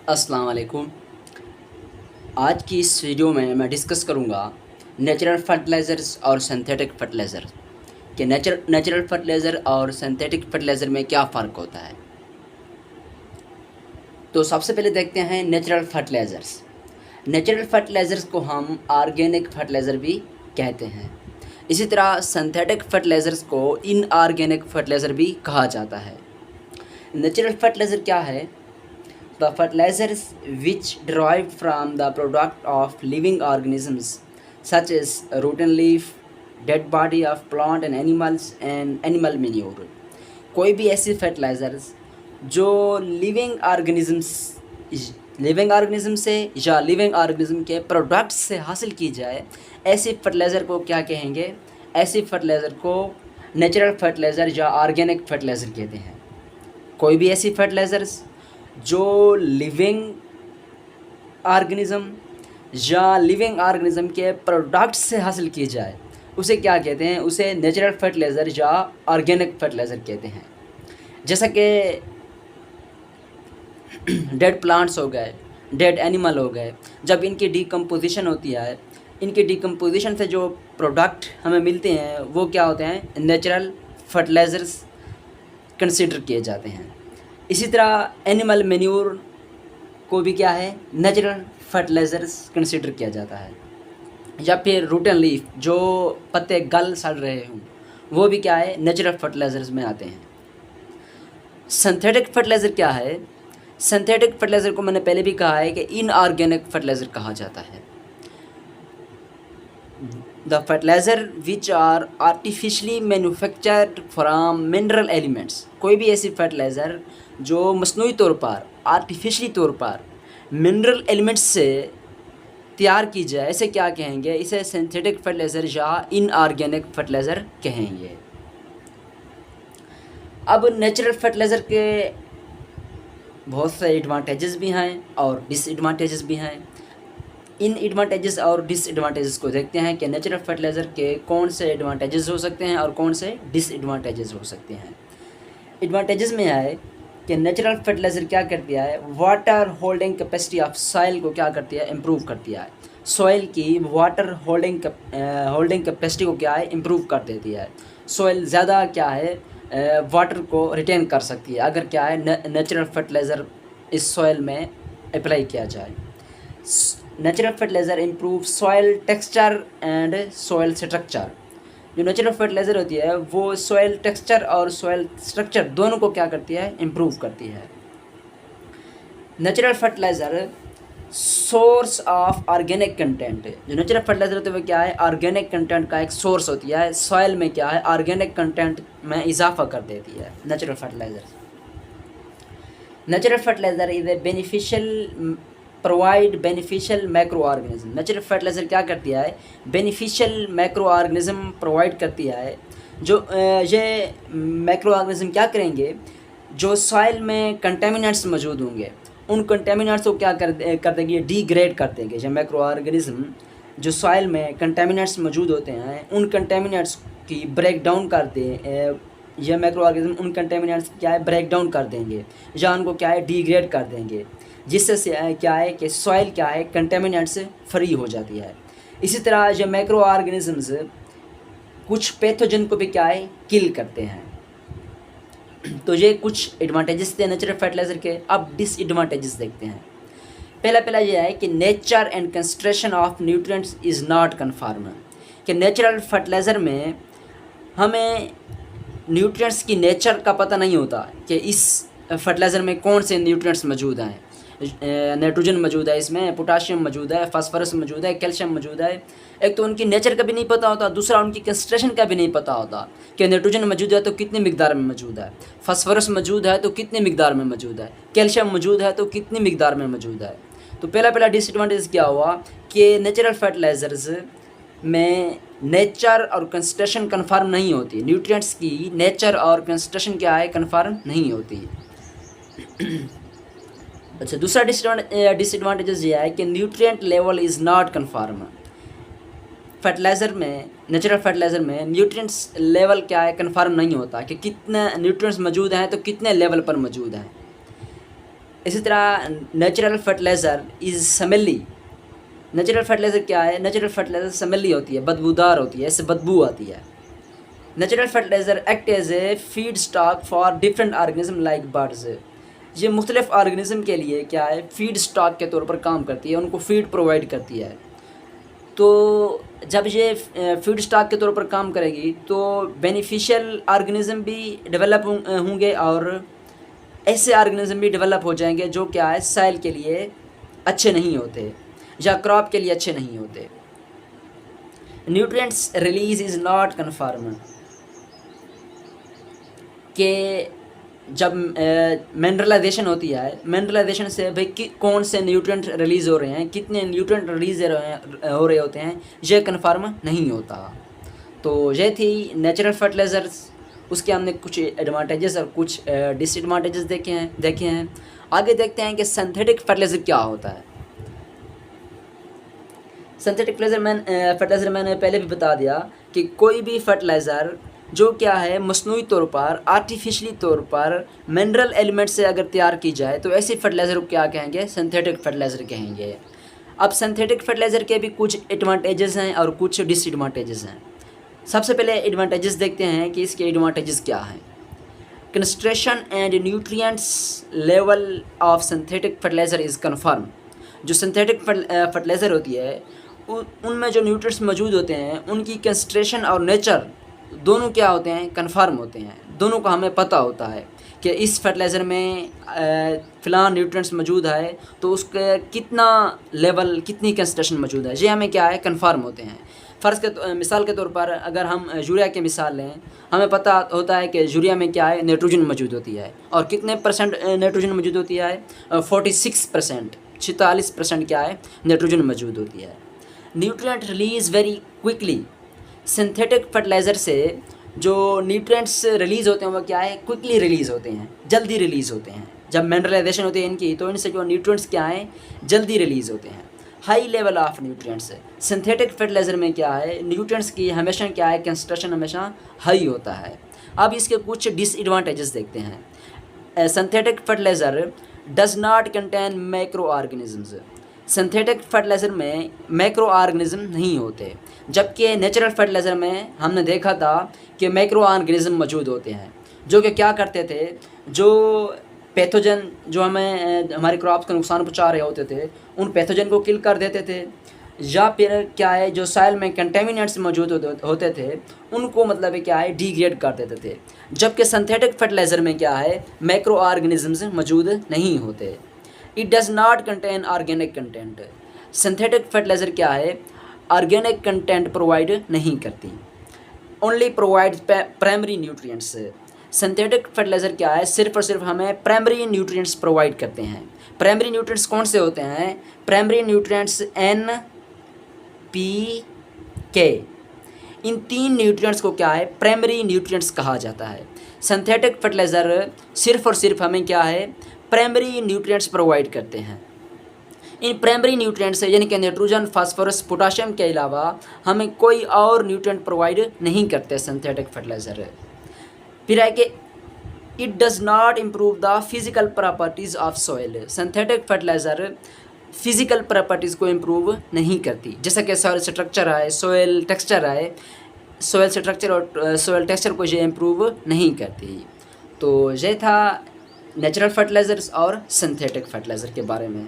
अस्सलाम वालेकुम। आज की इस वीडियो में मैं डिस्कस करूंगा नेचुरल फर्टिलाइज़र्स और सिंथेटिक फर्टिलाइज़र कि नेचुरल फर्टिलाइज़र और सिंथेटिक फर्टिलाइज़र में क्या फ़र्क होता है। तो सबसे पहले देखते हैं नेचुरल फर्टिलाइज़र्स। नेचुरल फर्टिलाइज़र्स को हम ऑर्गेनिक फर्टिलाइज़र भी कहते हैं। इसी तरह सिंथेटिक फर्टिलाइज़र्स को इनऑर्गेनिक फर्टिलाइज़र भी कहा जाता है। नेचुरल फर्टिलाइज़र क्या है? The fertilizers which derived from the product of living organisms such as rotten leaf, dead body of plant and animals and animal manure। कोई भी ऐसी फर्टिलाइज़र्स जो लिविंग ऑर्गेनिज्म से या लिविंग ऑर्गेनिज्म के प्रोडक्ट्स से हासिल की जाए, ऐसी फर्टिलाइज़र को क्या कहेंगे? ऐसी फर्टिलाइज़र को नेचुरल फर्टिलाइज़र या ऑर्गेनिक फर्टिलाइज़र कहते हैं। कोई भी ऐसी फर्टिलाइज़र्स जो लिविंग ऑर्गेनिज़म या लिविंग ऑर्गेनिज़म के प्रोडक्ट्स से हासिल की जाए, उसे क्या कहते हैं? उसे नेचुरल फर्टिलाइज़र या ऑर्गेनिक फर्टिलाइज़र कहते हैं। जैसा कि डेड प्लांट्स हो गए, डेड एनिमल हो गए, जब इनकी डिकम्पोजिशन होती है, इनकी डिकम्पोजिशन से जो प्रोडक्ट हमें मिलते हैं वो क्या होते हैं? नेचुरल फर्टिलाइज़र्स कंसिडर किए जाते हैं। इसी तरह एनिमल मैन्योर को भी क्या है? नेचुरल फर्टिलाइज़र्स कंसिडर किया जाता है। या फिर रूटन लीफ, जो पत्ते गल सड़ रहे हों, वो भी क्या है? नेचुरल फर्टिलाइज़र्स में आते हैं। सिंथेटिक फर्टिलाइज़र क्या है? सिंथेटिक फर्टिलाइज़र को मैंने पहले भी कहा है कि इनऑर्गेनिक फर्टिलाइज़र कहा जाता है। The fertilizer which are artificially manufactured from mineral elements। कोई भी ऐसी फर्टिलाइज़र जो मसनूई तौर पर, आर्टिफिशली तौर पर मिनरल एलिमेंट्स से तैयार की जाए, इसे क्या कहेंगे? इसे सिंथेटिक फर्टिलाइज़र या इनऑर्गेनिक फर्टिलाइज़र कहेंगे। अब नेचुरल फर्टिलाइज़र के बहुत से एडवांटेजेस भी हैं और डिसएडवांटेजेस भी हैं। इन एडवांटेजेस और डिसएडवांटेजेस को देखते हैं कि नेचुरल फर्टिलाइज़र के कौन से एडवांटेजेस हो सकते हैं और कौन से डिसएडवांटेजेस हो सकते हैं। एडवांटेजेस में है कि नेचुरल फर्टिलाइज़र क्या करती है? Water holding capacity of soil को क्या करती है? इम्प्रूव करती है। सॉइल की वाटर होल्डिंग कैपेसिटी को क्या है? इम्प्रूव कर देती है। सॉइल ज़्यादा क्या है? वाटर को रिटेन कर सकती है अगर क्या है? नेचुरल फर्टिलाइज़र इस सॉइल में अप्लाई किया जाए। Natural fertiliser improve soil texture and soil structure. जो नेचुरल फर्टिलाइज़र होती है वो सॉइल टेक्सचर और सॉइल स्ट्रक्चर दोनों को क्या करती है? इम्प्रूव करती है। Natural fertiliser source of organic content. जो नेचुरल फर्टिलाइज़र होते हैं वो क्या है? ऑर्गेनिक कंटेंट का एक सोर्स होती है। सॉइल में क्या है? ऑर्गेनिक कंटेंट में इजाफा कर देती है natural fertiliser. Natural fertiliser is a provide beneficial macro organism. Natural fertiliser क्या करती है? बेनिफिशियल मैक्रो ऑर्गेनिज्म प्रोवाइड करती है। जो ये मैक्रो ऑर्गेनिज्म क्या करेंगे? जो सॉइल में कंटेमिनेंट्स मौजूद होंगे, उन कंटेमिनेंट्स को क्या कर देंगे? डिग्रेड कर देंगे। जो मैक्रो ऑर्गेनिज्म जो सॉइल में कंटेमिनेंट्स मौजूद होते हैं, उन कंटेमिनेंट्स की ब्रेक डाउन कर दें। यह मैक्रो ऑर्गेनिज्म उन कंटेमिनेंट्स क्या है? ब्रेक डाउन कर देंगे या उनको क्या है? डिग्रेड कर देंगे, जिससे क्या है कि सॉइल क्या है? कंटेमिनेंट से फ्री हो जाती है। इसी तरह ये मैक्रो ऑर्गेनिजम्स कुछ पैथोजन को भी क्या है? किल करते हैं। तो ये कुछ एडवांटेजेस थे नेचुरल फर्टिलाइज़र के। अब डिसएडवांटेजेस देखते हैं। पहला ये है कि nature and concentration of nutrients is not confirm. कि नेचुरल फर्टिलाइज़र में हमें न्यूट्रिएंट्स की नेचर का पता नहीं होता कि इस फर्टिलाइज़र में कौन से न्यूट्रिएंट्स मौजूद हैं। नाइट्रोजन मौजूद है, इसमें पोटाशियम मौजूद है, फास्फोरस मौजूद है, कैल्शियम मौजूद है। एक तो उनकी नेचर का भी नहीं पता होता, दूसरा उनकी कंसंट्रेशन का भी नहीं पता होता कि नाइट्रोजन मौजूद है तो कितनी मिकदार में मौजूद है, फास्फोरस मौजूद है तो कितनी मिकदार में मौजूद है, कैल्शियम मौजूद है तो कितनी मिकदार में मौजूद है। तो पहला डिसएडवांटेज क्या हुआ कि नेचुरल फर्टिलाइज़र्स में नेचर और कंसंट्रेशन कन्फर्म नहीं होती। न्यूट्रिएंट्स की नेचर और कंसंट्रेशन क्या है? कन्फर्म नहीं होती। अच्छा, दूसरा डिसएडवांटेजेस ये है कि nutrient level is not confirm. Fertiliser में, नेचुरल फर्टिलाइज़र में न्यूट्रिएंट्स लेवल क्या है? कन्फर्म नहीं होता कि कितने न्यूट्रिएंट्स मौजूद हैं तो कितने लेवल पर मौजूद हैं। इसी तरह natural fertiliser is smelly. Natural fertiliser क्या है? नेचुरल फर्टिलाइज़र स्मेली होती है, बदबूदार होती है, इससे बदबू आती है। Natural fertiliser act as a feed stock for different organism like birds. ये मुख्तलिफ ऑर्गेनिज्म के लिए क्या है, फीड स्टॉक के तौर पर काम करती है, उनको फीड प्रोवाइड करती है। तो जब ये फीड स्टॉक के तौर पर काम करेगी तो बेनिफिशियल ऑर्गेनिज्म भी डेवलप होंगे और ऐसे ऑर्गेनिज्म भी डेवलप हो जाएंगे जो क्या है, सॉइल के लिए अच्छे नहीं होते या क्रॉप के लिए अच्छे नहीं होते। Nutrients release is not confirm, कि जब मिनरलाइजेशन होती है, मिनरलाइजेशन से भाई कौन से न्यूट्रिएंट रिलीज़ हो रहे हैं, कितने न्यूट्रिएंट रिलीज़ हो रहे होते हैं, ये कन्फर्म नहीं होता। तो ये थी नेचुरल फर्टिलाइज़र्स, उसके हमने कुछ एडवांटेजेस और कुछ डिसएडवांटेजेस देखे हैं। आगे देखते हैं कि सिंथेटिक फर्टिलाइज़र क्या होता है। सिंथेटिक फर्टिलाइज़र मैंने पहले भी बता दिया कि कोई भी फर्टिलाइज़र जो क्या है मसनूई तौर पर, आर्टिफिशली तौर पर मिनरल एलिमेंट से अगर तैयार की जाए तो ऐसे फर्टिलाइज़र को क्या कहेंगे, सिंथेटिक फर्टिलाइज़र कहेंगे। अब सिंथेटिक फर्टिलाइज़र के भी कुछ एडवांटेजेस हैं और कुछ डिसएडवांटेजेस हैं। सबसे पहले एडवांटेजेस देखते हैं कि इसके एडवांटेजेस क्या हैं। Concentration and nutrients level of synthetic fertiliser is confirm. जो सिंथेटिक फर्टिलाइज़र होती है उनमें जो न्यूट्रिएंट्स मौजूद होते हैं उनकी कंसंट्रेशन और नेचर दोनों क्या होते हैं, कन्फर्म होते हैं। दोनों का हमें पता होता है कि इस फर्टिलाइज़र में फ़िलहाल न्यूट्रिएंट्स मौजूद है तो उसके कितना लेवल, कितनी कंसंट्रेशन मौजूद है, ये हमें क्या है, कन्फर्म होते हैं। मिसाल के तौर पर अगर हम यूरिया की मिसाल लें, हमें पता होता है कि यूरिया में क्या है, नाइट्रोजन मौजूद होती है। और कितने परसेंट नाइट्रोजन मौजूद होती है? 46%, 46% क्या है, नाइट्रोजन मौजूद होती है। Nutrient release very quickly. Synthetic fertiliser से जो न्यूट्रिएंट्स रिलीज़ होते हैं वो क्या है, क्विकली रिलीज़ होते हैं, जल्दी रिलीज़ होते हैं। जब मिनरलाइजेशन होती है इनकी तो इनसे जो न्यूट्रिएंट्स क्या हैं, जल्दी रिलीज़ होते हैं। High level of nutrients, synthetic fertiliser में क्या है, न्यूट्रिएंट्स की हमेशा क्या है, कंसंट्रेशन हमेशा हाई होता है। अब इसके कुछ डिसएडवांटेजेस देखते हैं। Synthetic fertiliser does not contain macro organisms. Synthetic fertiliser में मैक्रो ऑर्गेनिज्म नहीं होते, जबकि नेचुरल फर्टिलाइज़र में हमने देखा था कि मैक्रो ऑर्गेनिज्म मौजूद होते हैं, जो कि क्या करते थे, जो पैथोजन जो हमें हमारे क्रॉप्स को नुकसान पहुंचा रहे होते थे उन पैथोजन को किल कर देते थे, या फिर क्या है, जो सॉइल में कंटेमिनेंट्स मौजूद होते थे उनको मतलब क्या है, डिग्रेड कर देते थे। जबकि सिंथेटिक फर्टिलाइज़र में क्या है, मैक्रो ऑर्गेनिजम्स मौजूद नहीं होते। It does not contain organic content. Synthetic fertiliser क्या है, ऑर्गेनिक कंटेंट प्रोवाइड नहीं करती, only provide primary nutrients. Synthetic fertiliser क्या है, सिर्फ और सिर्फ हमें प्राइमरी न्यूट्रिएंट्स प्रोवाइड करते हैं। प्राइमरी न्यूट्रिएंट्स कौन से होते हैं? Primary nutrients NPK। इन 3 न्यूट्रिएंट्स को क्या है, प्राइमरी न्यूट्रिएंट्स कहा जाता है। सिंथेटिक फर्टिलाइज़र सिर्फ और सिर्फ हमें क्या है, प्राइमरी न्यूट्रिएंट्स प्रोवाइड करते हैं। इन प्राइमरी न्यूट्रिएंट्स से यानी कि नाइट्रोजन, फास्फोरस, पोटाशियम के अलावा हमें कोई और न्यूट्रिएंट प्रोवाइड नहीं करते सिंथेटिक फर्टिलाइज़र। फिर है कि it does not improve the physical properties of soil. Synthetic fertiliser physical properties को इम्प्रूव नहीं करती, जैसा कि सॉइल स्ट्रक्चर है, सॉइल टेक्सचर है, सॉइल स्ट्रक्चर और सॉइल टेक्सचर को ये इम्प्रूव नहीं करती। तो ये था नेचुरल फर्टिलाइज़र्स और सिंथेटिक फर्टिलाइज़र के बारे में।